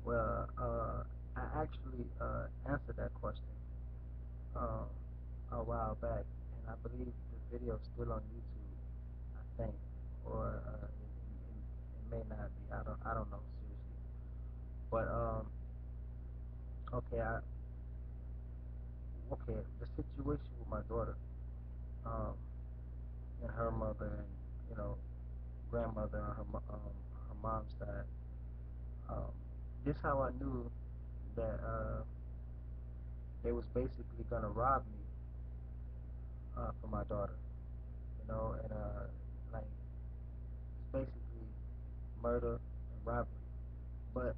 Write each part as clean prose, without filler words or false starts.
Well, I actually answered that question um, a while back, and I believe the video is still on YouTube. I think, or it may not be. I don't know seriously. But okay, okay, the situation with my daughter, um, and her mother, and you know, grandmother on her mom's side. Um, this how I knew that they was basically gonna rob me for my daughter, and like it's basically murder and robbery. But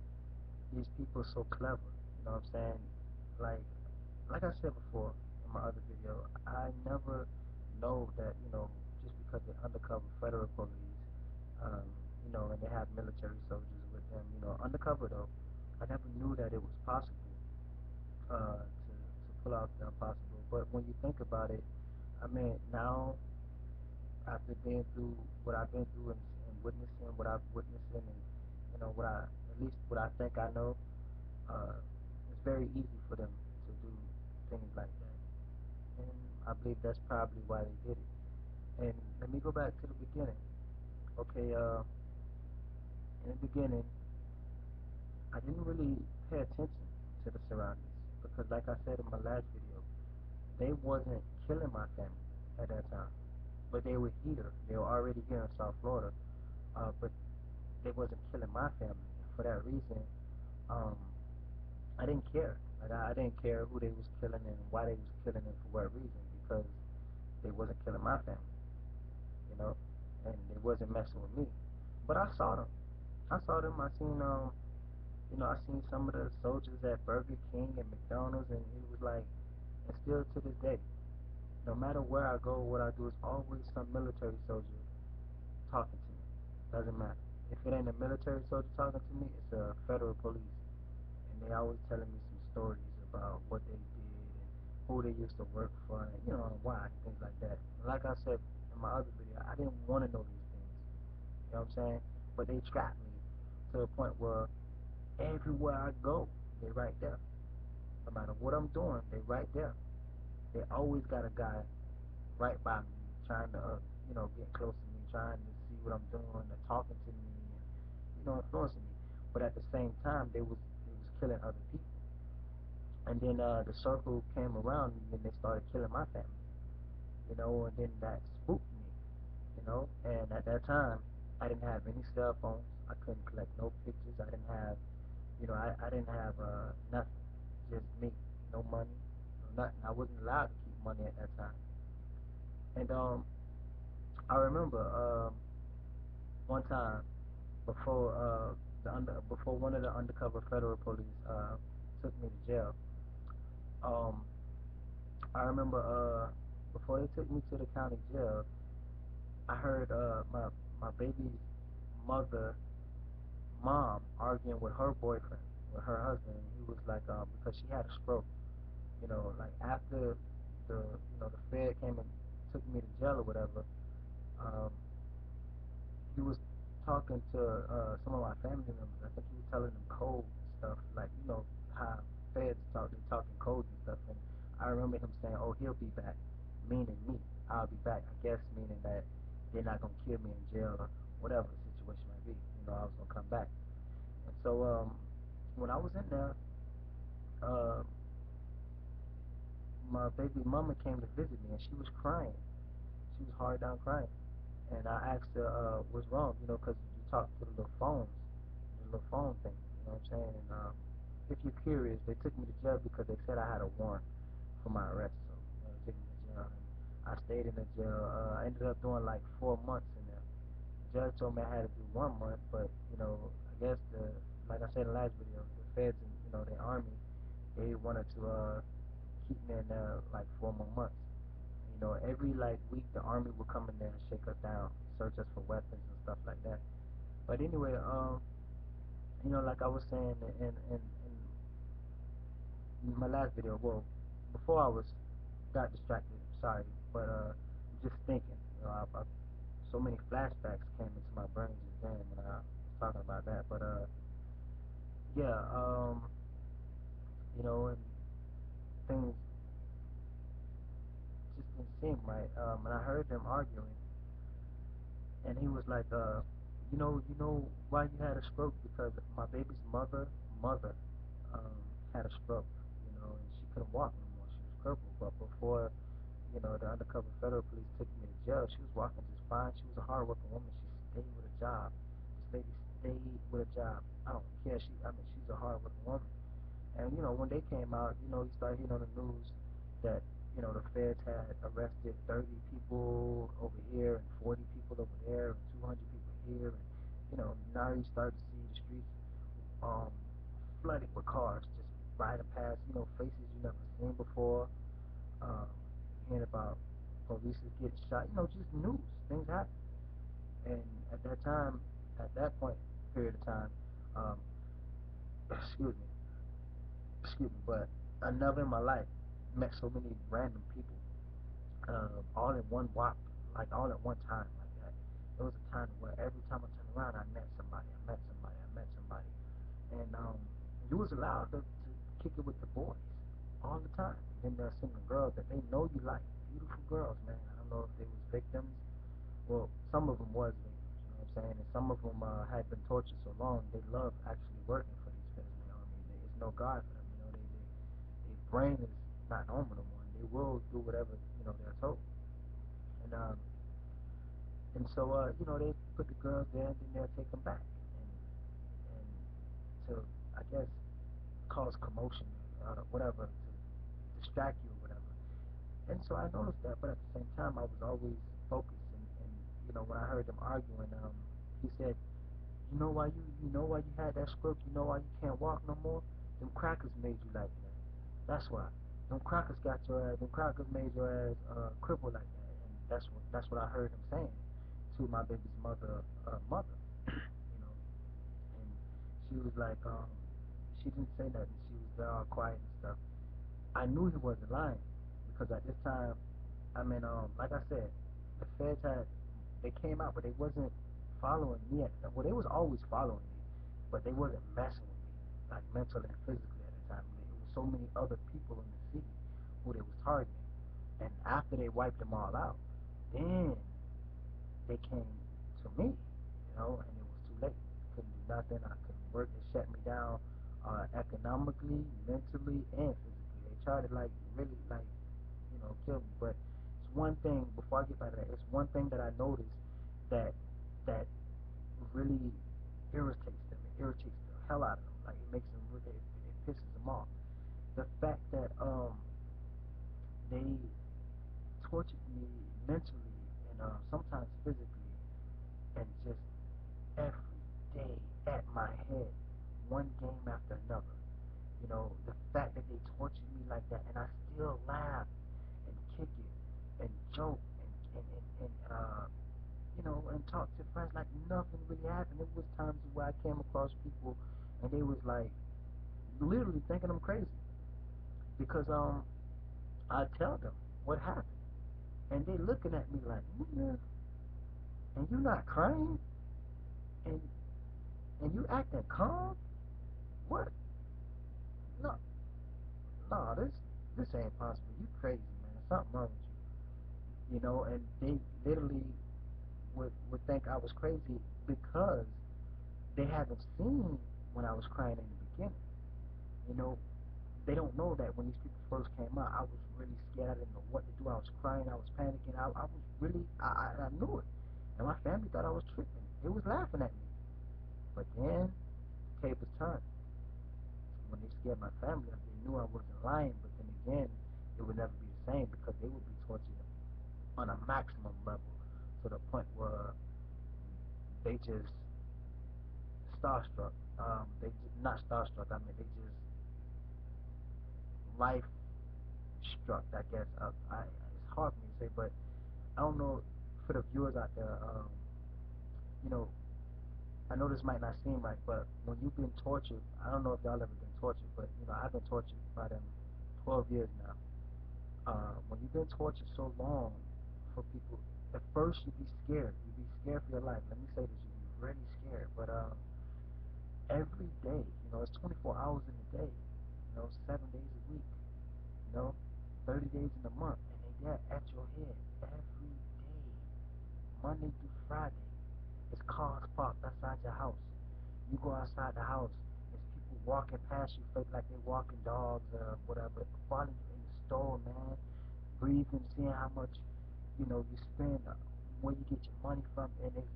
these people so clever, you know what I'm saying? Like like I said before in my other video, I never know that just because they're undercover federal police, um, and they have military soldiers with them, undercover though. I never knew that it was possible to pull off the impossible. But when you think about it, I mean, now after being through what I've been through and witnessing what I've witnessed and what I at least what I think I know, uh, it's very easy for them to do things like that, and I believe that's probably why they did it. And let me go back to the beginning. Okay, in the beginning, I didn't really pay attention to the surroundings because, like I said in my last video, they wasn't killing my family at that time, but they were here. They were already here in South Florida, but they wasn't killing my family. For that reason, um, I didn't care. Like I didn't care who they was killing and why they was killing and for what reason because they wasn't killing my family, you know, and they wasn't messing with me. But I saw them. I saw them. I seen I seen some of the soldiers at Burger King and McDonald's, and it was like, and still to this day, no matter where I go, what I do is always some military soldier talking to me. Doesn't matter. If it ain't a military soldier talking to me, it's a federal police, and they always telling me some stories about what they did and who they used to work for, and and why, and things like that. And like I said in my other video, I didn't want to know these things. You know what I'm saying? But they trapped me to a point where everywhere I go, they right there. No matter what I'm doing, they right there. They always got a guy right by me, trying to get close to me, trying to see what I'm doing, they're talking to me, and influencing me. But at the same time, they was killing other people. And then the circle came around, and then they started killing my family. And then that spooked me. And at that time, I didn't have any cell phones. I couldn't collect no pictures. I didn't have, I didn't have nothing, just me, no money, no nothing. I wasn't allowed to keep money at that time. And I remember one time before before one of the undercover federal police took me to jail. Um, I remember before they took me to the county jail, I heard my baby's mother mom arguing with her boyfriend, with her husband. And he was like, because she had a stroke. Like after the Fed came and took me to jail or whatever. Um, he was talking to some of my family members. I think he was telling them code stuff, like how feds talk, they talking codes and stuff. And I remember him saying, "Oh, he'll be back," meaning me. I'll be back. I guess meaning that they're not gonna kill me in jail or whatever the situation might be. I was gonna come back. And so when I was in there, uh, my baby mama came to visit me, and she was crying. She was hard down crying. And I asked her, what's wrong? Because you talk to the little phones, the little phone thing. You know what I'm saying? And if you're curious, they took me to jail because they said I had a warrant for my arrest. So they took me to jail, and I stayed in the jail. I ended up doing like 4 months in there. The judge told me I had to do 1 month, but I guess like I said in the last video, the feds and the army, they wanted to keep me in there like 4 more months. Every like week the army would come in there and shake us down, search us for weapons and stuff like that. But anyway, like I was saying in my last video, well, before I was got distracted, sorry, but just thinking, so many flashbacks came into my brain just then when I was talking about that. But yeah, and things just didn't seem right. And I heard them arguing, and he was like, you know why you had a stroke? Because my baby's mother, um, had a stroke, and she couldn't walk no more. She was crippled. But before, the undercover federal police took me to jail, she was walking just fine. She was a hardworking woman. She stayed with a job. This lady stayed with a job. I don't care. She's a hardworking woman. And when they came out, you started hearing on the news that the feds had arrested 30 people over here and 40 people over there and 200 people here, and now you start to see the streets um, flooded with cars just riding past, faces you never seen before. Um, Hearing about police getting shot, just news, things happen. And at that time, at that point period of time, um, excuse me, but I never in my life met so many random people, all in one walk, like all at one time, like that. There was a time where every time I turned around, I met somebody, I met somebody, and you was allowed to kick it with the boys all the time. Then there are some girls that they know you like, beautiful girls, man. I don't know if they was victims. Well, some of them was victims, you know what I'm saying, and some of them had been tortured so long they love actually working for these feds now. I mean, there's no God for them, their brain is not normal no more, and they will do whatever they're told. And they put the girls there, and then they'll take them back, and to, I guess, cause commotion, whatever, to distract you or whatever. And so I noticed that, but at the same time, I was always focused. And when I heard them arguing, he said, you know why you had that stroke? You know why you can't walk no more? Them crackers made you like that. That's why. Them crackers got your ass. Them crackers made your ass crippled like that. And that's what I heard him saying to my baby's mother. You know, and she was like, she didn't say nothing. She was there all quiet and stuff. I knew he wasn't lying because at this time, I mean, like I said, the feds they came out, but they wasn't following me. Well, they was always following me, but they wasn't messing with me, like mentally and physically at the time. It was so many other people in the city who they was targeting, and after they wiped them all out, then they came to me, and it was too late. Couldn't do nothing. I couldn't work. They shut me down, economically, mentally, and physically. They tried to like really like kill me. But it's one thing before I get back to that. It's one thing that I noticed that that really irritates them. It irritates the hell out of them. Like it makes them really, it pisses them off. The fact that they tortured me mentally and sometimes physically, and just every day at my head, one game after another. The fact that they tortured me like that, and I still laugh and kick it and joke and talk to friends like nothing really happened. There was times where I came across people and they was like literally thinking I'm crazy because I tell them what happened and they looking at me like, nigga, and you not crying and you acting calm? What? No, no, this ain't possible. You crazy, man. Something wrong with you. And they literally would think I was crazy because they haven't seen when I was crying in the beginning. You know, they don't know that when these people first came out, I was really scared. I didn't know what to do. I was crying. I was panicking. I was really, I knew it. And my family thought I was tripping. They was laughing at me. But then, tables turned. When they scared my family, they knew I wasn't lying. But then again, it would never be the same because they would be tortured on a maximum level to the point where they just starstruck. They not starstruck. I mean, they just life struck. I guess it's hard for me to say, but I don't know for the viewers out there. You know, I know this might not seem right, but when you've been tortured, I don't know if y'all ever been tortured, but I've been tortured by them 12 years now. When you've been tortured so long, for people, at first you be scared. You be scared for your life. Let me say this: you be really scared, but every day. It's 24 hours in a day. 7 days a week. You know, 30 days in a month, and they there at your head every day, Monday through Friday. It's cars parked outside your house. You go outside the house, there's people walking past you, fake like they're walking dogs or whatever, following you in the store, man, breathing, seeing how much you spend, where you get your money from, and it's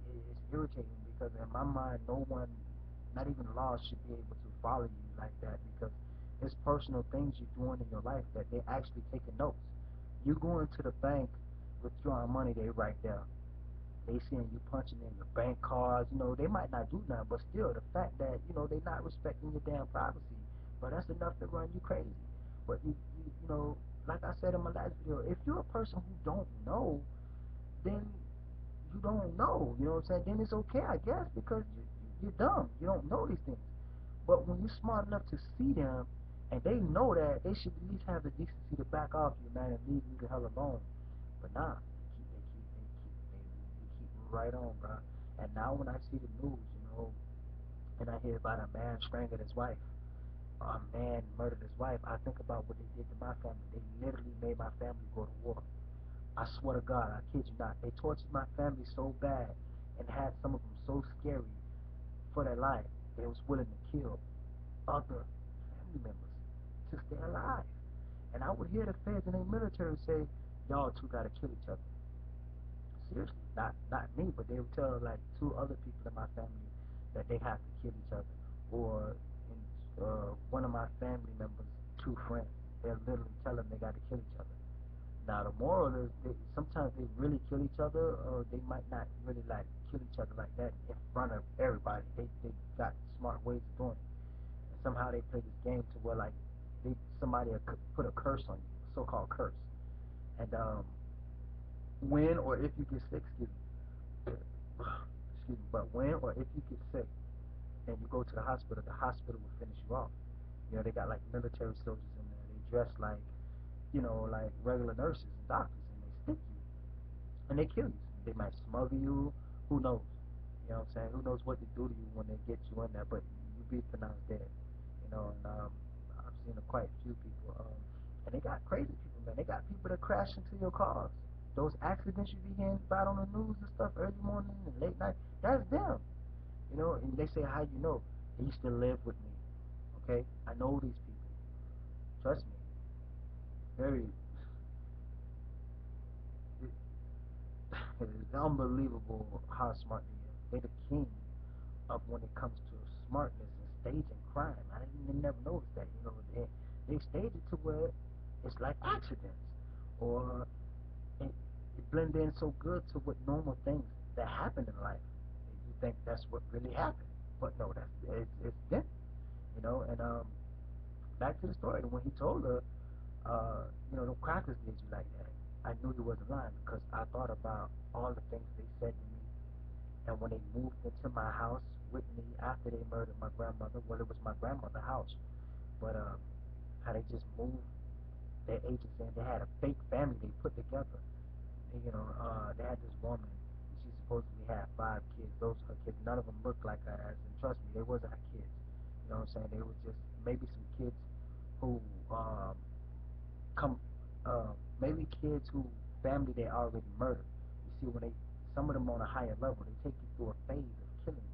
irritating because in my mind, no one, not even laws, should be able to follow you like that because it's personal things you're doing in your life that they actually taking notes. You going to the bank, withdrawing money, they right there. They seeing you punching in your bank cards. They might not do nothing, but still, the fact that they not respecting your damn privacy, but that's enough to run you crazy. But like I said in my last video, if you're a person who don't know, then you don't know. You know what I'm saying? Then it's okay, I guess, because you're dumb. You don't know these things. But when you're smart enough to see them, and they know that, they should at least have the decency to back off you, man, and leave you the hell alone. But nah, they keep right on, bro. And now when I see the news, and I hear about a man strangled his wife, a man murdered his wife, I think about what they did to my family. They literally made my family go to war. I swear to God, I kid you not. They tortured my family so bad and had some of them so scary for their life, they was willing to kill other family members to stay alive. And I would hear the feds and the military say, y'all two gotta kill each other. Seriously, not me, but they would tell like two other people in my family that they have to kill each other. Or one of my family members, two friends, they'll literally tell them they gotta kill each other. Now the moral is sometimes they really kill each other, or they might not really like kill each other like that in front of everybody. They got smart ways of doing it, and somehow they play this game to where like somebody will put a curse on you, a so-called curse, and when or if you get sick, excuse me, but when or if you get sick and you go to the hospital will finish you off. They got like military soldiers in there. They dress like like regular nurses and doctors, and they stick you and they kill you. They might smother you. Who knows? You know what I'm saying? Who knows what they do to you when they get you in there? But you be pronounced dead. And I've seen quite a few people. And they got crazy people, man. They got people that crash into your cars. Those accidents you be hearing about on the news and stuff early morning and late night. That's them. And they say, how you know? They used to live with me. Okay, I know these people. Trust me. Very. It's unbelievable how smart they are. They're the king of when it comes to smartness and staging crime. I didn't never notice that. They stage it to where it's like accidents, or it blend in so good to what normal things that happen in life. You think that's what really happened, but no, it's them. And back to the story when he told her, the crackers did you like that. I knew he wasn't lying because I thought about all the things they said to me. And when they moved into my house with me after they murdered my grandmother, well, it was my grandmother's house, but how they just moved their agents in. They had a fake family they put together. They had this woman. She supposedly had 5 kids. Those are her kids. None of them looked like her ass. And trust me, they wasn't her kids. You know what I'm saying? They were just maybe some kids who come, maybe kids who family they already murdered. You see, when some of them on a higher level, they take you through a phase of killing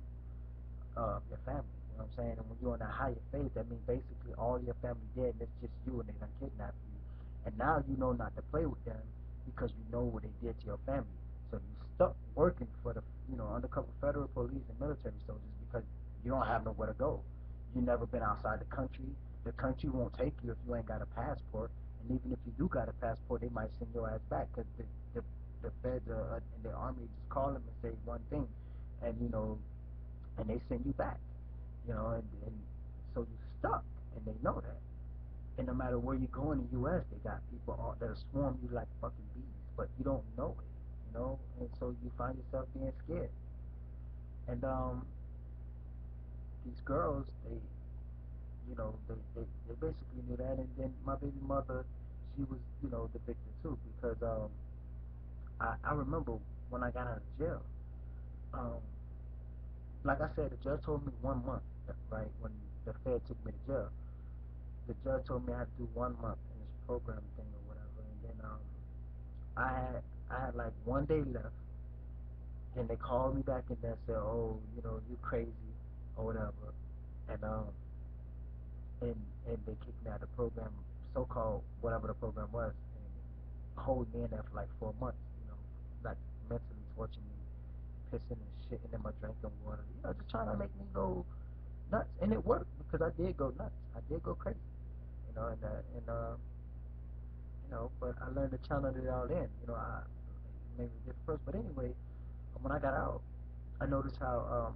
your family. You know what I'm saying? And when you're on a higher phase, that means basically all your family dead, and it's just you, and they done kidnapped you. And now you know not to play with them because you know what they did to your family. So you stuck working for the undercover federal police and military soldiers because you don't have nowhere to go. You never been outside the country. The country won't take you if you ain't got a passport. And even if you do got a passport, they might send your ass back because the feds and the army just call them and say one thing, and and they send you back, and so you stuck, and they know that. And no matter where you go in the U.S., they got people that'll swarm you like fucking bees, but you don't know it. And so you find yourself being scared. And these girls, they basically knew that. And then my baby mother, she was, the victim too, because I remember when I got out of jail, um, like I said, the judge told me 1 month. right? When the Fed took me to jail, the judge told me I had to do 1 month in this program thing or whatever, and then I had I had like 1 day left. Then they called me back and they said, "Oh, you crazy or whatever," and and and they kicked me out of the program, so-called whatever the program was, and hold me in there for like 4 months, like mentally torturing me, pissing and shitting in my drinking water, just trying to make me go nuts, and it worked because I did go nuts, I did go crazy, but I learned to channel it all in, I maybe did first, but anyway, when I got out, I noticed how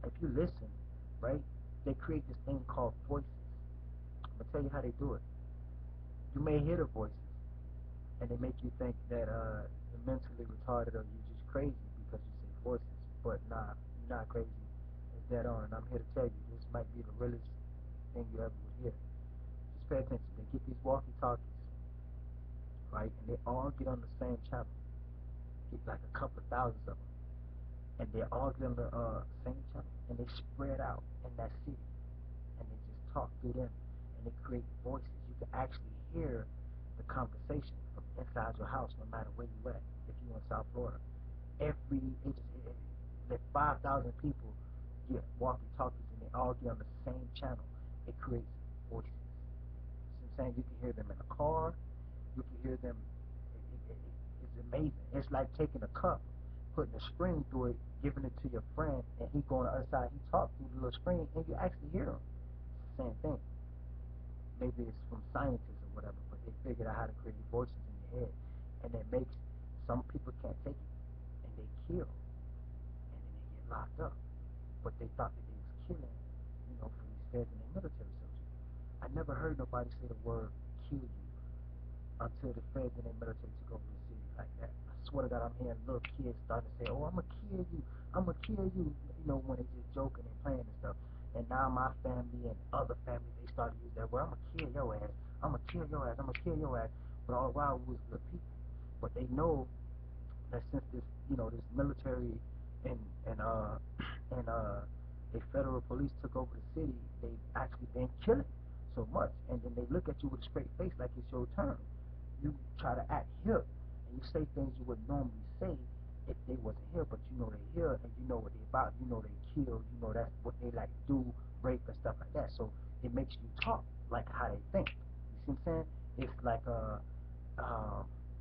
if you listen, right, they create this thing called voices. I'm gonna tell you how they do it. You may hear the voices, and they make you think that you're mentally retarded or you're just crazy because you say voices. But nah, you're not crazy. It's dead on, and I'm here to tell you this might be the realest thing you ever would hear. Just pay attention. They get these walkie-talkies, right, and they all get on the same channel. Get like a couple of thousands of them, and they all get on the same channel, and they spread out in that city, and they just talk through them, and they create voices. You can actually hear the conversation from inside your house, no matter where you at. If you in South Florida, like 5,000 people get walkie-talkies, and they all get on the same channel. It creates voices. You know what I'm saying? You can hear them in a car. You can hear them. It's amazing. It's like taking a cup, putting a string through it, giving it to your friend, and he go on the other side. He talks through the little string, and you actually hear him. It's the same thing. Maybe it's from scientists or whatever, but they figured out how to create voices in your head, and it makes some people can't take it, and they kill, and then they get locked up. But they thought that they was killing, for these feds and their military soldiers. I never heard nobody say the word kill you until the feds and their military took over the city like that. I swear to God, I'm hearing little kids starting to say, "Oh, I'm gonna kill you, I'm gonna kill you," when they just joking and playing and stuff. And now my family and other families, they started to use that word. I'm gonna kill your ass. I'm gonna kill your ass. I'm gonna kill your ass. But all the while we was good people. But they know that since this military and and uh and the federal police took over the city, they've actually been killing so much, and then they look at you with a straight face like it's your turn. You try to act hip, and you say things you would normally say if they wasn't here, but you know they here, and you know what they about, you know they kill, you know that's what they like do, rape and stuff like that. So it makes you talk like how they think. You see what I'm saying? It's like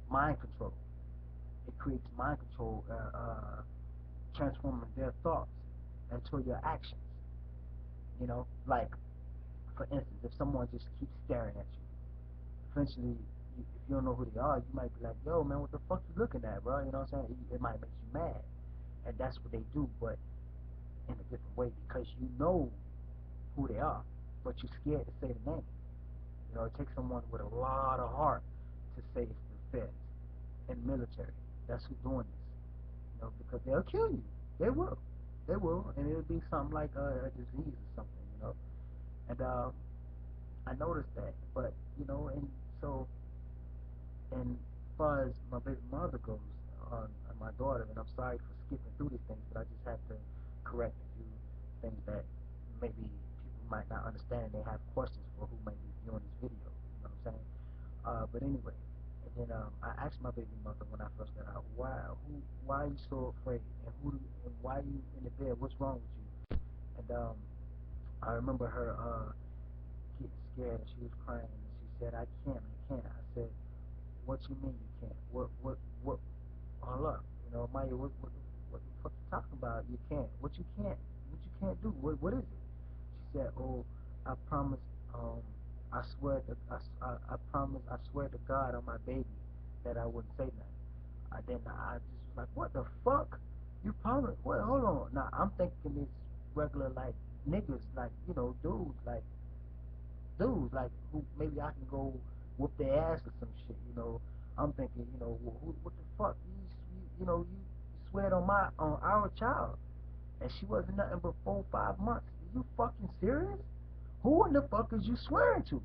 mind control. It creates mind control, transforming their thoughts into your actions. Like for instance, if someone just keeps staring at you, eventually, if you don't know who they are, you might be like, "Yo, man, what the fuck you looking at, bro?" You know what I'm saying? It might make you mad, and that's what they do, but in a different way because you know who they are, but you're scared to say the name. It takes someone with a lot of heart to say it's the feds and military. That's who's doing this. Because they'll kill you. They will. They will, and it'll be something like a disease or something. And I noticed that, but and so and as far as my baby mother goes, on my daughter, and I'm sorry for skipping through these things, but I just have to correct a few things that maybe people might not understand. They have questions for who might be viewing this video. You know what I'm saying? But anyway, and then I asked my baby mother when I first got out, why are you so afraid, and and why are you in the bed? What's wrong with you? And I remember her getting scared, and she was crying, and she said, I can't. I said, what you mean you can't? What? Hold up, Maya, what the fuck you talking about? You can't. What you can't do? What is it? She said, oh, I promise, I promise, I swear to God on my baby that I wouldn't say nothing. Then I just was like, what the fuck? You promise? Wait, hold on. Now I'm thinking it's regular like niggas, like dudes, like who maybe I can go whoop their ass or some shit. I'm thinking, what the fuck? You swear on our child, and she wasn't nothing but 4 5 months. Are you fucking serious? Who in the fuck is you swearing to?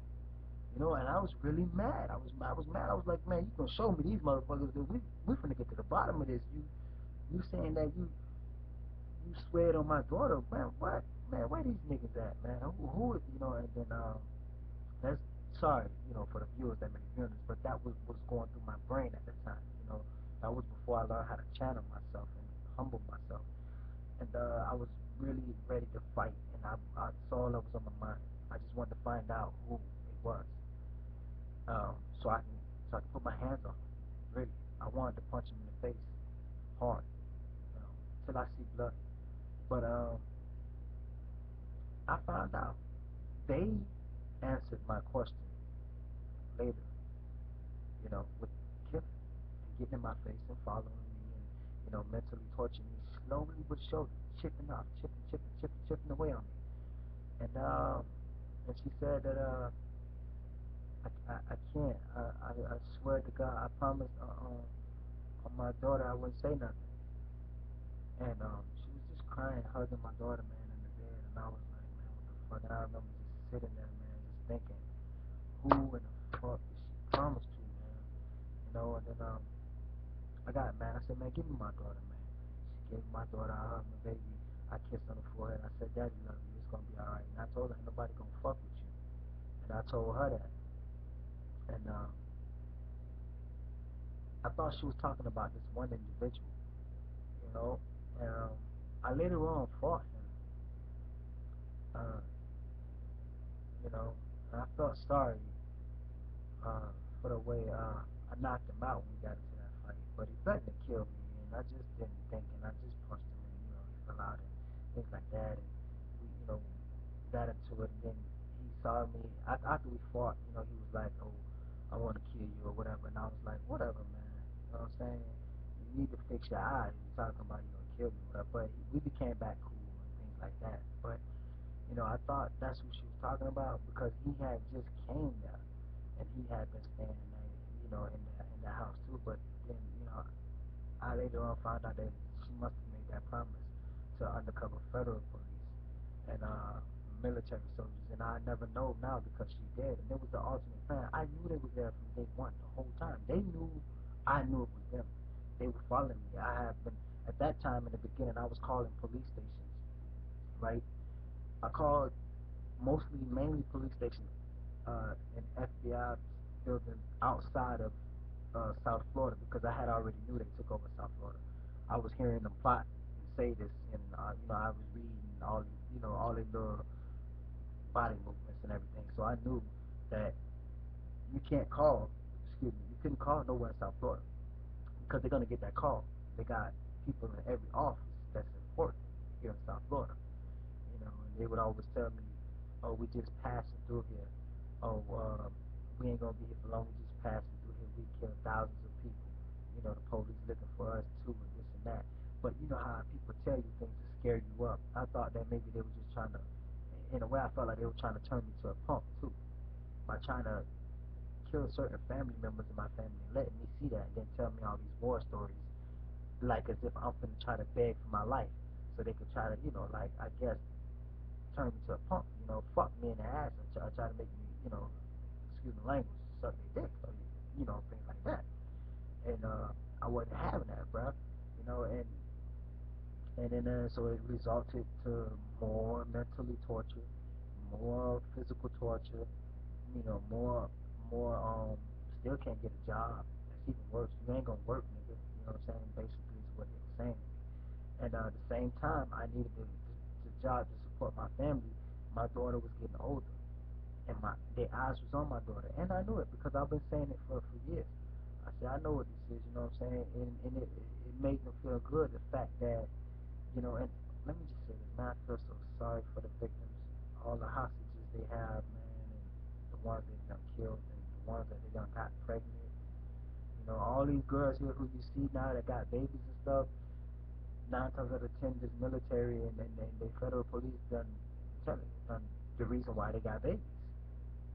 And I was really mad. I was mad. I was like, man, you gonna show me these motherfuckers that we finna get to the bottom of this. You saying that you swear on my daughter, man? What? man, where these niggas at, man? And then that's sorry, for the viewers that may be viewing this, but that was going through my brain at the time. That was before I learned how to channel myself and humble myself, and I was really ready to fight, and that's all that was on my mind. I just wanted to find out who it was, um, so I can so I can put my hands on him. Really, I wanted to punch him in the face hard, you know, till I see blood. But I found out they answered my question later, with killing and getting in my face and following me and mentally torturing me slowly but surely, chipping off, chipping away on me. And she said that I can't. I swear to God, I promised on my daughter I wouldn't say nothing. And she was just crying, hugging my daughter, man, in the bed, and I was like, man, what the fuck? And I remember just sitting there, man, just thinking, who in the fuck did she promise to, man? And then I got mad. I said, man, give me my daughter, man. She gave me my daughter. I hugged my baby. I kissed on the forehead. I said, Daddy love you. It's gonna be all right. And I told her, ain't nobody gonna fuck with you. And I told her that. And I thought she was talking about this one individual, you know. And I later on fought him, uh, you know. And I felt sorry for the way I knocked him out when we got into that fight. But he threatened to kill me, and I just didn't think, and I just punched him, and he fell out and things like that. And we, got into it, and then he saw me after we fought. He was like, "Oh, I want to kill you" or whatever, and I was like, "Whatever, man." You know what I'm saying? You need to fix your eyes. You're talking about you gonna kill me, whatever. But we became back cool and things like that. But I thought that's who she was talking about because he had just came there and he had been staying there, in the house too. But then, I later on found out that she must have made that promise to undercover federal police and military soldiers, and I never know now because she did. And it was the ultimate plan. I knew they was there from day one, the whole time. They knew I knew it was them. They were following me. I had been at that time in the beginning. I was calling police stations, right? I called mainly police stations and FBI buildings outside of South Florida because I had already knew they took over South Florida. I was hearing them plot and say this, and I was reading all their little body movements and everything. So I knew that you can't call, excuse me, you couldn't call nowhere in South Florida because they're gonna get that call. They got people in every office that's important here in South Florida. And they would always tell me, "Oh, we just passing through here. Oh, we ain't gonna be here for long. We just passing through here. We killed thousands of people. The police looking for us too, and this and that." But you know how people tell you things to scare you up. I thought that maybe they were just trying to, in a way, I felt like they were trying to turn me to a punk too by trying to kill certain family members in my family and letting me see that, and then tell me all these war stories, like as if I'm gonna try to beg for my life, so they could try to, like I guess turn me to a punk, fuck me in the ass and try to make me, excuse the language, suck their dick, or, things like that. And I wasn't having that, bruh. And then so it resulted to more mentally torture, more physical torture, more still can't get a job. That's even worse. You ain't gonna work, nigga. You know what I'm saying? Basically, is what they were saying to me. And at the same time, I needed the job to support my family. My daughter was getting older, and their eyes was on my daughter, and I knew it because I've been saying it for years. I said I know what this is, you know what I'm saying, and it made them feel good. The fact that and let me just say this, man, I feel so sorry for the victims, all the hostages they have, man, and the ones that they done killed, and the ones that they done got pregnant. All these girls here who you see now that got babies and stuff, 9 times out of 10, this military and the federal police done, I'm telling you, done the reason why they got babies.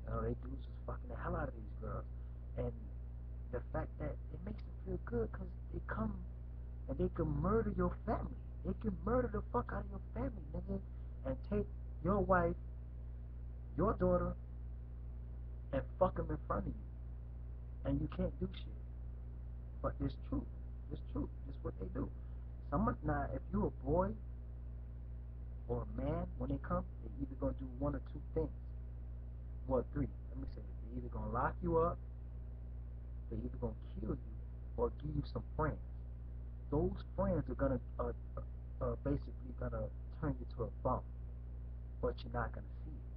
They dudes was fucking the hell out of these girls. And the fact that it makes them feel good because they come and they can murder your family. They can murder the fuck out of your family, nigga, and take your wife, your daughter, and fuck them in front of you. And you can't do shit. But it's true. It's true. It's what they do. Someone now, if you a boy or a man, when they come, they either gonna do one or two things. Well, three. Let me say it. They either gonna lock you up, they either gonna kill you, or give you some friends. Those friends are gonna basically gonna turn you to a bum, but you're not gonna see it.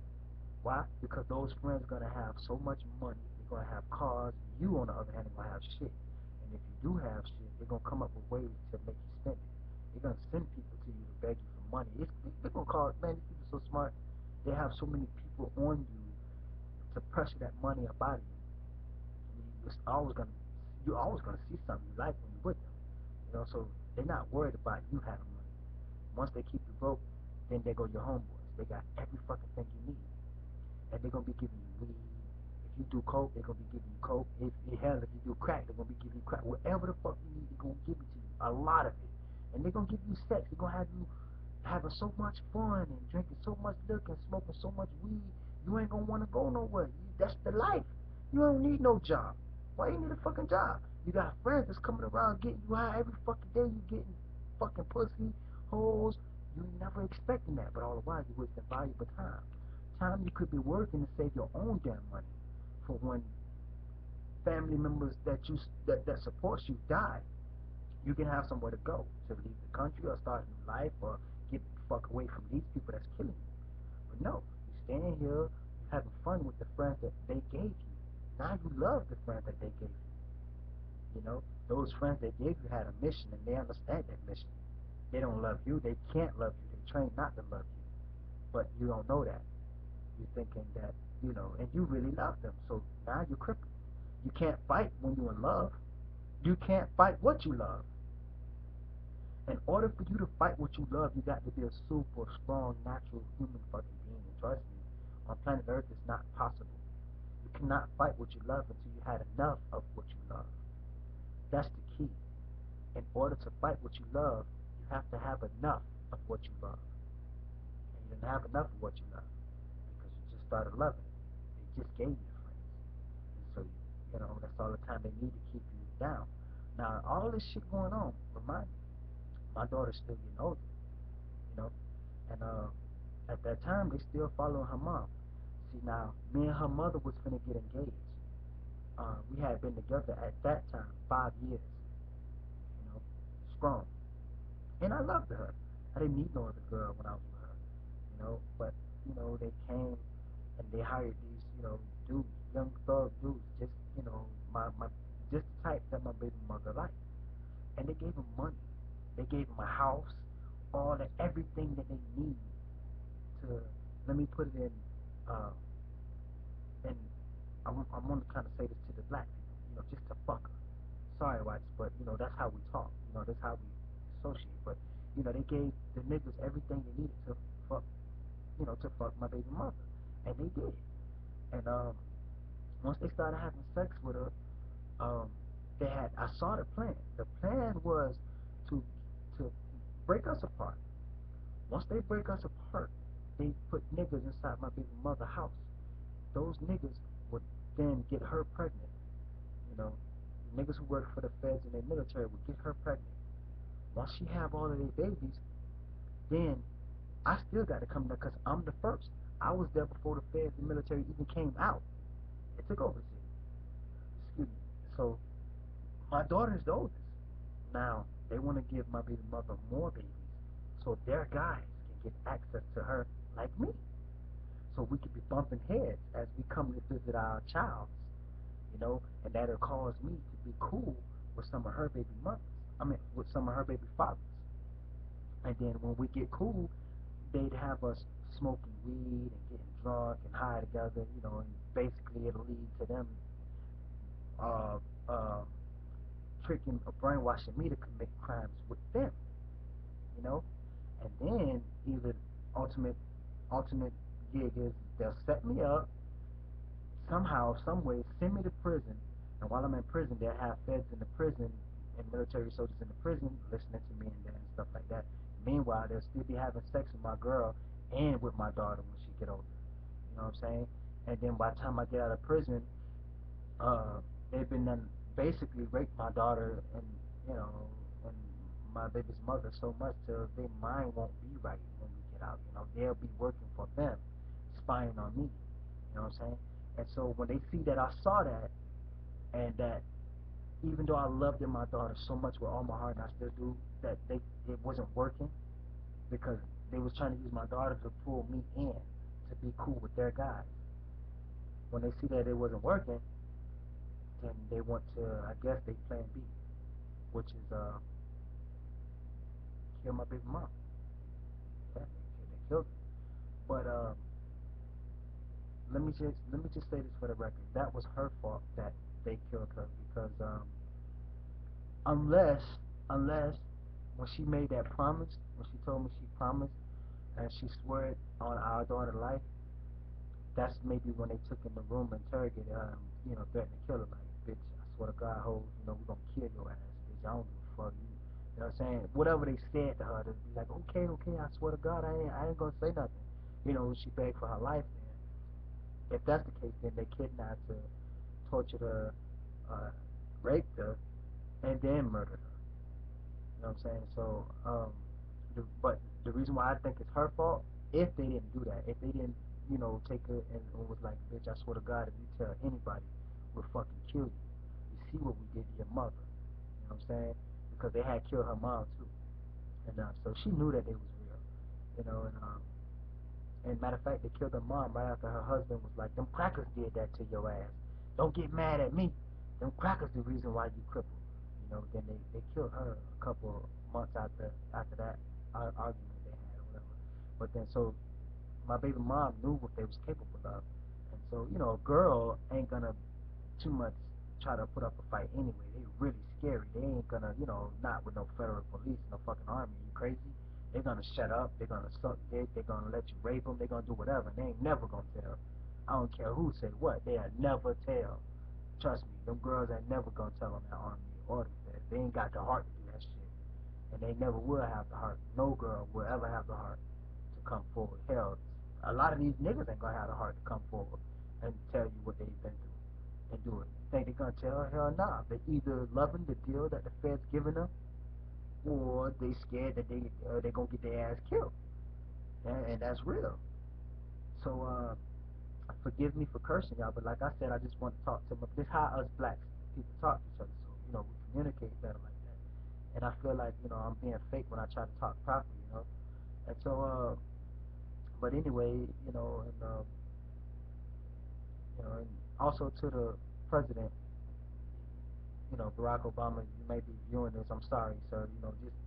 Why? Because those friends are gonna have so much money, they're gonna have cars. You, on the other hand, are gonna have shit. And if you do have shit, they're gonna come up with ways to make you spend it. They're gonna send people to you to beg you for money. They're gonna call, man, these people are so smart. They have so many people on you to pressure that money up out of you. You're always gonna you're always gonna see something you like when you're with them. So they're not worried about you having money. Once they keep you broke, then they go your homeboys. They got every fucking thing you need, and they're gonna be giving you weed. If you do coke, they're gonna be giving you coke. If you do crack, they're gonna be giving you crack. Whatever the fuck you need, they're gonna give it to you. A lot of it, and they're gonna give you sex. They're gonna have you having so much fun and drinking so much liquor and smoking so much weed. You ain't gonna want to go nowhere. That's the life. You don't need no job. Why you need a fucking job? You got friends that's coming around getting you high every fucking day. You getting fucking pussy, hoes. You never expecting that, but all the while you wasting valuable time. Time you could be working to save your own damn money for when family members that supports you die. You can have somewhere to go to leave the country or start a new life or get the fuck away from these people that's killing you. But no, you staying here, you having fun with the friends that they gave you. Now you love the friends that they gave you. Those friends they gave you had a mission and they understand that mission. They don't love you, they can't love you, they train not to love you. But you don't know that. You're thinking that, and you really love them. So now you're crippled. You can't fight when you're in love. You can't fight what you love. In order for you to fight what you love, you got to be a super strong, natural human fucking being. And trust me, on planet Earth, it's not possible. You cannot fight what you love until you had enough of what you love. That's the key. In order to fight what you love, you have to have enough of what you love. And you didn't have enough of what you love because you just started loving it. They just gave you the friends. And so, that's all the time they need to keep you down. Now, all this shit going on, remind me, my daughter's still getting older, you know, and at that time they still following her mom. See, now me and her mother was finna get engaged. We had been together at that time 5 years, you know, strong, and I loved her. I didn't need no other girl when I was with her, But they came and they hired these, dudes, young thug dudes, just my just the type that my baby mother liked, and they gave him money. They gave him a house, all the everything that they need to. Let me put it in. Uh, and I'm going to kind of say this to the black people, just to fuck her. Sorry, whites, but that's how we talk. That's how we associate. But they gave the niggas everything they needed to fuck, to fuck my baby mother, and they did. And once they started having sex with her, um, I saw the plan. The plan was to to break us apart. Once they break us apart, they put niggas inside my baby mother house. Those niggas would then get her pregnant. You know, niggas who work for the feds and the military would get her pregnant. Once she have all of their babies, then I still got to come there because I'm the first. I was there before the feds and military even came out. It took over the city. Excuse me. So my daughter's the oldest. Now they want to give my baby mother more babies, so their guys can get access to her like me. So we could be bumping heads as we come to visit our child, and that'll cause me to be cool with some of her baby mothers. I mean, with some of her baby fathers. And then when we get cool, they'd have us smoking weed and getting drunk and high together, and basically it'll lead to them uh, uh, tricking or brainwashing me to commit crimes with them, you know. And then either ultimate ultimate gig is they'll set me up somehow, some way, send me to prison, and while I'm in prison, they'll have feds in the prison and military soldiers in the prison listening to me and stuff like that. Meanwhile, they'll still be having sex with my girl and with my daughter when she get older. You know what I'm saying? And then by the time I get out of prison, they've been done basically raped my daughter and my baby's mother so much till their mind won't be right when we get it out. You know, they'll be working for them, spying on me. You know what I'm saying? And so when they see that I saw that, and that even though I loved my daughter so much with all my heart, and I still do, that it wasn't working because they was trying to use my daughter to pull me in to be cool with their guys. When they see that it wasn't working, then they want to, I guess, they plan B, which is kill my baby mom. Yeah, they killed her. But let me just say this for the record. That was her fault that they killed her because unless unless when she made that promise, when she told me she promised and she swore it on our daughter's life, that's maybe when they took in the room and interrogated her, threatened to kill her. Like, bitch, I swear to God, ho, we gonna kill your ass, bitch. I don't give a fuck. You know what I'm saying? Whatever they said to her, to be like, okay, okay, I swear to God, I ain't gonna say nothing. She begged for her life. Then, if that's the case, then they kidnapped her, tortured her, uh, raped her, and then murdered her. You know what I'm saying? So, but the reason why I think it's her fault, if they didn't do that, if they didn't, take her and was like, bitch, I swear to God, if you tell anybody, we'll fucking kill you. You see what we did to your mother. You know what I'm saying? Because they had killed her mom too. And so she knew that they was real. And matter of fact, they killed her mom right after her husband was like, them crackers did that to your ass. Don't get mad at me. Them crackers the reason why you crippled. Then they killed her a couple months after that argument they had or whatever. But then so my baby mom knew what they was capable of. And so, a girl ain't gonna too much try to put up a fight anyway. They really scary. They ain't gonna, not with no federal police, no fucking army. You crazy? They're gonna shut up. They're gonna suck dick. They're gonna let you rape them. They're gonna do whatever. And they ain't never gonna tell. I don't care who say what. They'll never tell. Trust me, them girls ain't never gonna tell on that army orders. They ain't got the heart to do that shit. And they never will have the heart. No girl will ever have the heart to come forward. Hell, a lot of these niggas ain't gonna have the heart to come forward and tell you what they've been through and do it. You think they gonna tell? Hell nah. They either loving the deal that the Fed's giving them, or they scared that they gonna get their ass killed. And that's real. So forgive me for cursing y'all, but like I said, I just want to talk to them. This is how us blacks people talk to each other. So we communicate better like that. And I feel like I'm being fake when I try to talk properly. And so but anyway, and also to the president, Barack Obama, you may be viewing this. I'm sorry, sir.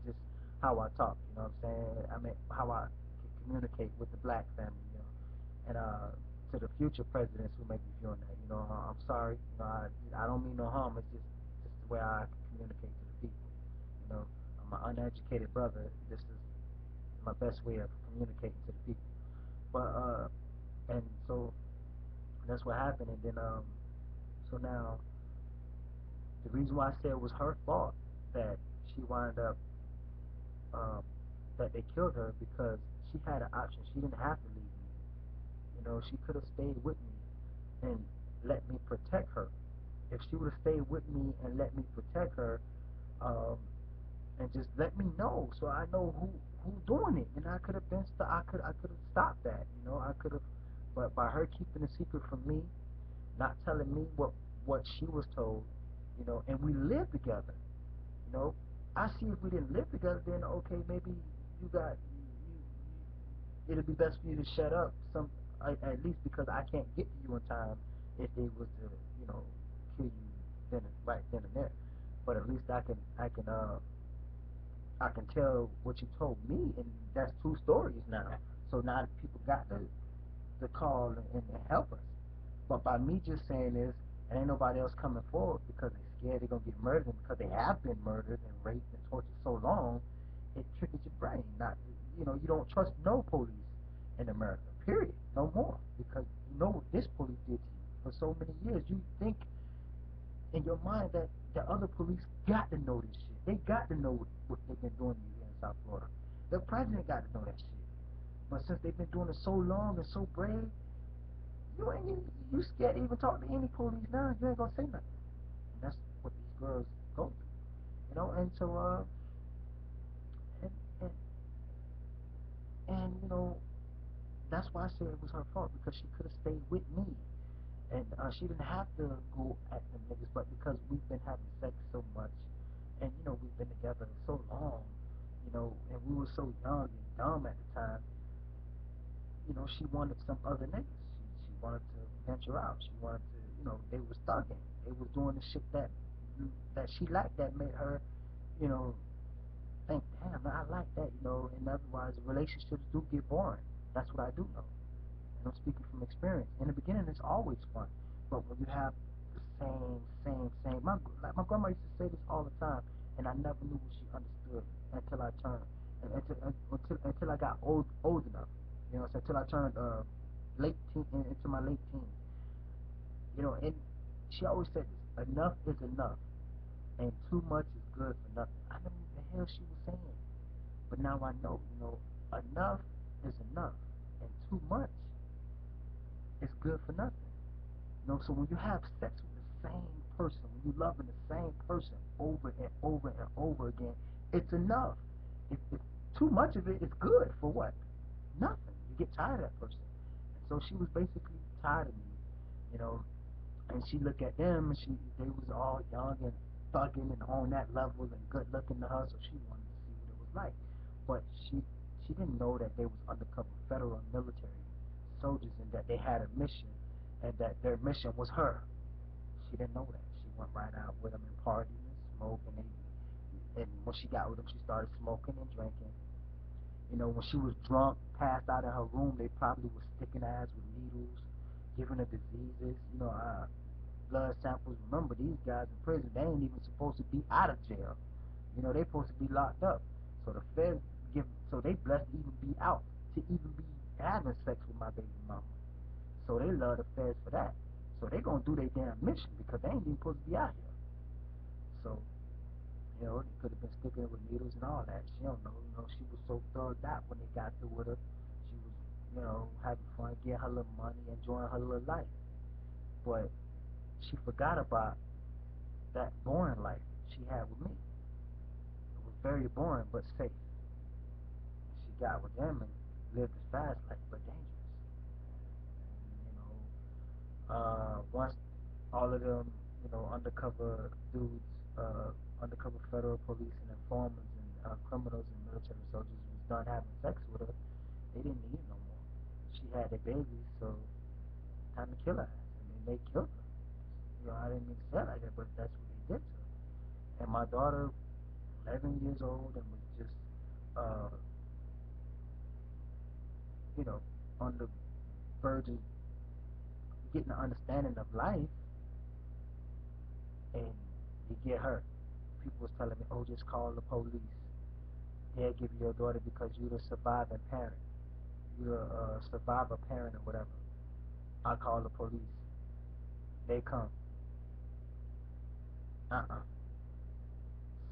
Just how I talk. You know what I'm saying? I mean, how I communicate with the black family. And to the future presidents who may be viewing that. I'm sorry. I don't mean no harm. It's just the way I communicate to the people. I'm an uneducated brother. This is my best way of communicating to the people. But and so that's what happened. And then so now the reason why I said it was her fault that she wound up that they killed her because she had an option. She didn't have to leave me. She could have stayed with me and let me protect her. If she would have stayed with me and let me protect her, um, and just let me know so I know who doing it, and I could have been I could have stopped that. I could have, but by her keeping a secret from me, not telling me what she was told, and we live together. You know, I see if we didn't live together, then okay, maybe you got it'll be best for you to shut up at least because I can't get to you in time if they was to kill you right then and there. But at least I can tell what you told me, and that's two stories now. So now people got to call and help us. But by me just saying this, and ain't nobody else coming forward because they're scared they're gonna get murdered, and because they have been murdered and raped and tortured so long, it triggers your brain. Not you don't trust no police in America. Period. No more because you know what this police did to you for so many years. You think in your mind that the other police got to know this shit. They got to know what they've been doing to you here in South Florida. The president got to know that shit. But since they've been doing it so long and so brave, you scared to even talk to any police now. You ain't gonna say nothing. And that's what these girls go through. And so and, and And that's why I say it was her fault because she could have stayed with me, and she didn't have to go at them niggas. But because we've been having sex so much, and we've been together so long, and we were so young and dumb at the time, she wanted some other niggas. She wanted to venture out. She wanted to, they was thugging. They was doing the shit that she liked that made her, you know, think, damn, I like that, and otherwise relationships do get boring. That's what I do know. And I'm speaking from experience. In the beginning, it's always fun. But when you have the same, like my grandma used to say this all the time, and I never knew what she understood until I turned, and until I got old enough. So until I turned into my late teens. And she always said this: enough is enough, and too much is good for nothing. I didn't know what the hell she was saying, but now I know. Enough is enough, and too much is good for nothing. So when you have sex with the same person, when you loving the same person over and over and over again, it's enough. If too much of it is good for what? Nothing. You get tired of that person. And so she was basically tired of me, you know. And she looked at them, and they was all young and thugging and on that level and good looking to her, so she wanted to see what it was like. But she didn't know that they was undercover federal military soldiers and that they had a mission and that their mission was her. She didn't know that. She went right out with them and partying and smoking. And when she got with them, she started smoking and drinking. When she was drunk, passed out in her room, they probably was sticking her ass with needles, giving her diseases. Blood samples. Remember, these guys in prison, they ain't even supposed to be out of jail. They supposed to be locked up. So the feds so they blessed to even be out, to even be having sex with my baby mama. So they love the feds for that. So they gonna do their damn mission because they ain't even supposed to be out here. So, they could have been sticking her with needles and all that. She don't know. She was so thugged out when they got through with her. She was, having fun, getting her little money, enjoying her little life. But she forgot about that boring life she had with me. It was very boring but safe. She got with them and lived a fast life but dangerous. Once all of them, undercover dudes, undercover federal police and informers and criminals and military soldiers was done having sex with her, they didn't need her no more. She had their babies, so time to kill her. I mean, they killed her. I didn't mean to say it like that, but that's what they did to her. And my daughter, 11 years old, and was just, uh, you know, on the verge of getting an understanding of life, and you get hurt. People was telling me, oh, just call the police. They'll give you your daughter because you're the surviving parent. You're a survivor parent or whatever. I call the police. They come. Uh-uh.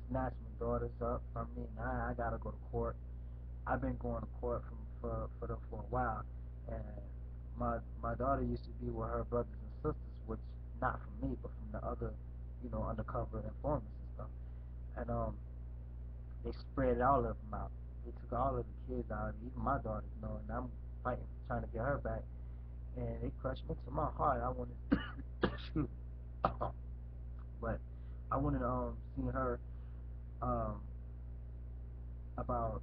Snatch my daughters up from me. Now I gotta go to court. I've been going to court for them for a while, and my daughter used to be with her brothers and sisters, which not from me, but from the other, undercover informants and stuff. And they spread all of them out. They took all of the kids out, even my daughter, and I'm fighting, trying to get her back. And it crushed me to my heart. I wanted, excuse me, but I wanted to see her um about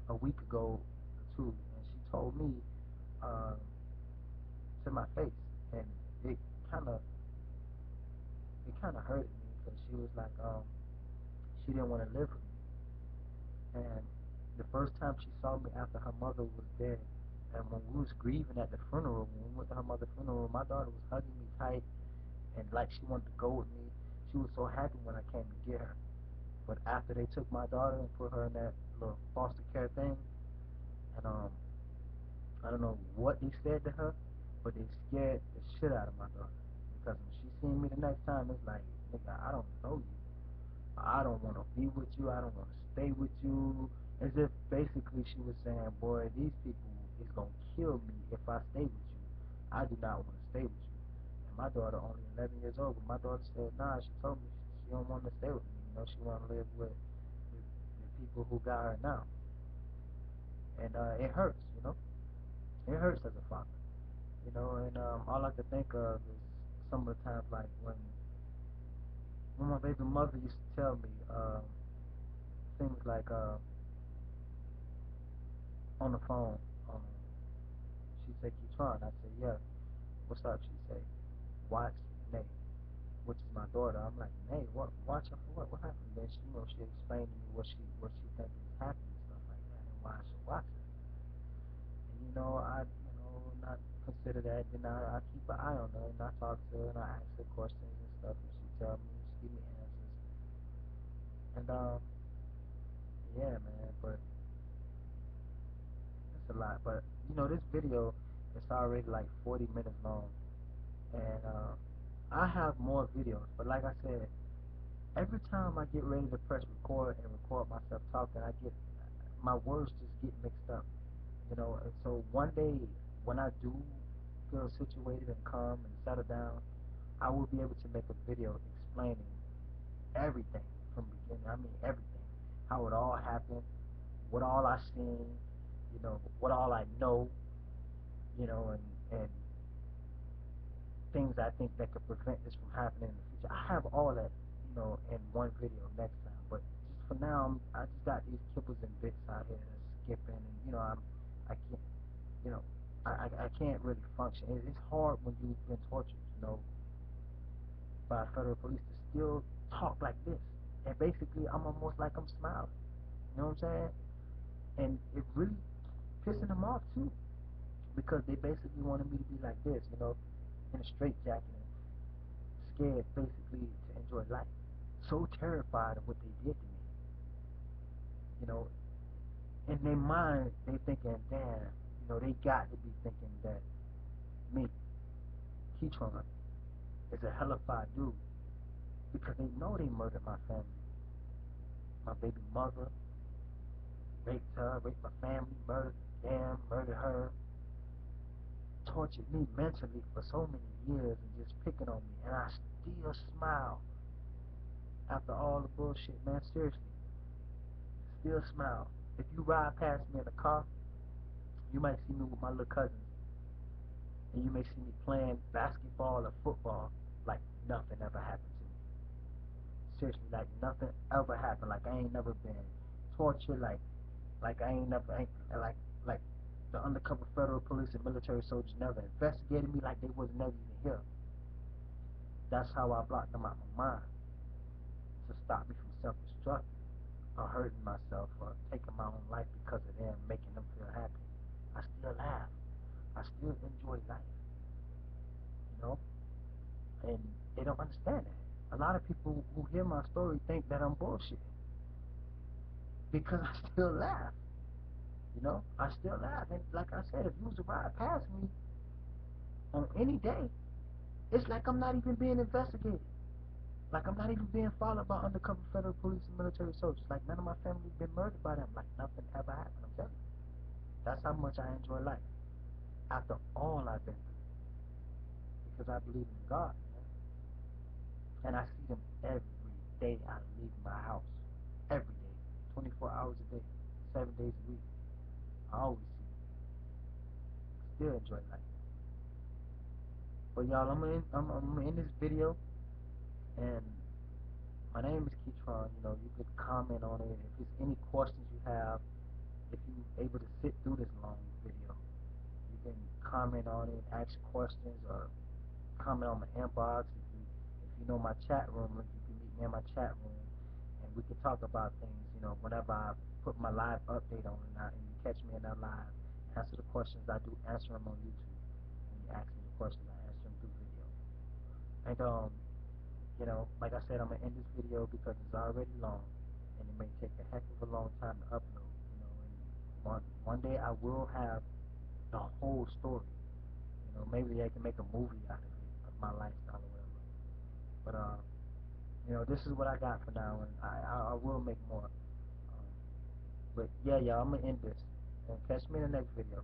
a week ago or two, and she told me um to my face, and it kind of it kind of hurted me because she was like she didn't want to live with me. And the first time she saw me after her mother was dead, and when we was grieving at the funeral, when we went to her mother's funeral, my daughter was hugging me tight and like she wanted to go with me. She was so happy when I came to get her. But after they took my daughter and put her in that little foster care thing, and I don't know what they said to her, but they scared the shit out of my daughter. Because when she seen me the next time, it's like, nigga, I don't know you. I don't want to be with you. I don't want to stay with you. As if basically she was saying, boy, these people is going to kill me if I stay with you. I do not want to stay with you. And my daughter only 11 years old, but my daughter said, nah, she told me she don't want to stay with me. She want to live with the people who got her now. and it hurts, you know. It hurts as a father, you know. And all I can think of is some of the times like when my baby mother used to tell me things like on the phone, um, she said, "Ketron." I said, "Yeah, what's up?" She said, "Watch Nate," which is my daughter. I'm like, "Nate, what? Watch her for what? What happened?" Then she, you know, she explained to me what she thinking is happening and stuff like that, and why I should watch it. And not consider that. Then I keep an eye on her, and I talk to her, and I ask her questions and stuff, and she tell me, she give me answers. And yeah, man, but it's a lot. But this video is already like 40 minutes long, and I have more videos. But like I said, every time I get ready to press record and record myself talking, I get my words just get mixed up, And so one day when I do feel situated and calm and settle down, I will be able to make a video explaining everything from beginning. I mean everything, how it all happened, what all I seen, what all I know, and things I think that could prevent this from happening in the future. I have all that, in one video next time. But just for now, I just got these kibbles and bits out here that's skipping, and I can't, you know, I can't really function. It's hard when you've been tortured, by federal police to still talk like this. And basically, I'm almost like I'm smiling. You know what I'm saying? And it really pissing them off too, because they basically wanted me to be like this, in a straitjacket and scared basically to enjoy life. So terrified of what they did to me. You know, in their mind, they thinking, damn, they got to be thinking that me, Ketron, is a hellified dude because they know they murdered my family, my baby mother, raped her, raped my family, murdered them, murdered her, tortured me mentally for so many years and just picking on me, and I still smile after all the bullshit, man. Seriously, still smile. If you ride past me in a car, you might see me with my little cousins, and you may see me playing basketball or football like nothing ever happened to me. Seriously, like nothing ever happened. Like I ain't never been tortured. Like I ain't never like the undercover federal police and military soldiers never investigated me. Like they was never even here. That's how I blocked them out my mind to stop me from self-destructing or hurting myself or taking my own life because of them, making them feel happy. I still laugh. I still enjoy life, you know? And they don't understand that. A lot of people who hear my story think that I'm bullshit because I still laugh, I still laugh. And like I said, if you was to ride past me on any day, it's like I'm not even being investigated. Like I'm not even being followed by undercover federal police and military soldiers. Like none of my family been murdered by them. Like nothing ever happened. I'm telling you. That's how much I enjoy life after all I've been through. Because I believe in God, man. And I see them every day I leave my house. Every day. 24 hours a day. 7 days a week. I always see them. Still enjoy life. But y'all, I'm gonna end this video, and my name is Ketron. You could comment on it. If there's any questions you have, if you're able to sit through this long video, you can comment on it, ask questions, or comment on my inbox. If you know my chat room link, you can meet me in my chat room, and we can talk about things. Whenever I put my live update on, and you catch me in that live, answer the questions. I do answer them on YouTube. When you ask me the questions, I answer them through video. And like I said, I'm gonna end this video because it's already long, and it may take a heck of a long time to upload. And one day I will have the whole story. Maybe they can make a movie out of it, of my lifestyle or whatever. But this is what I got for now, and I will make more. But yeah, y'all, I'm gonna end this, and catch me in the next video.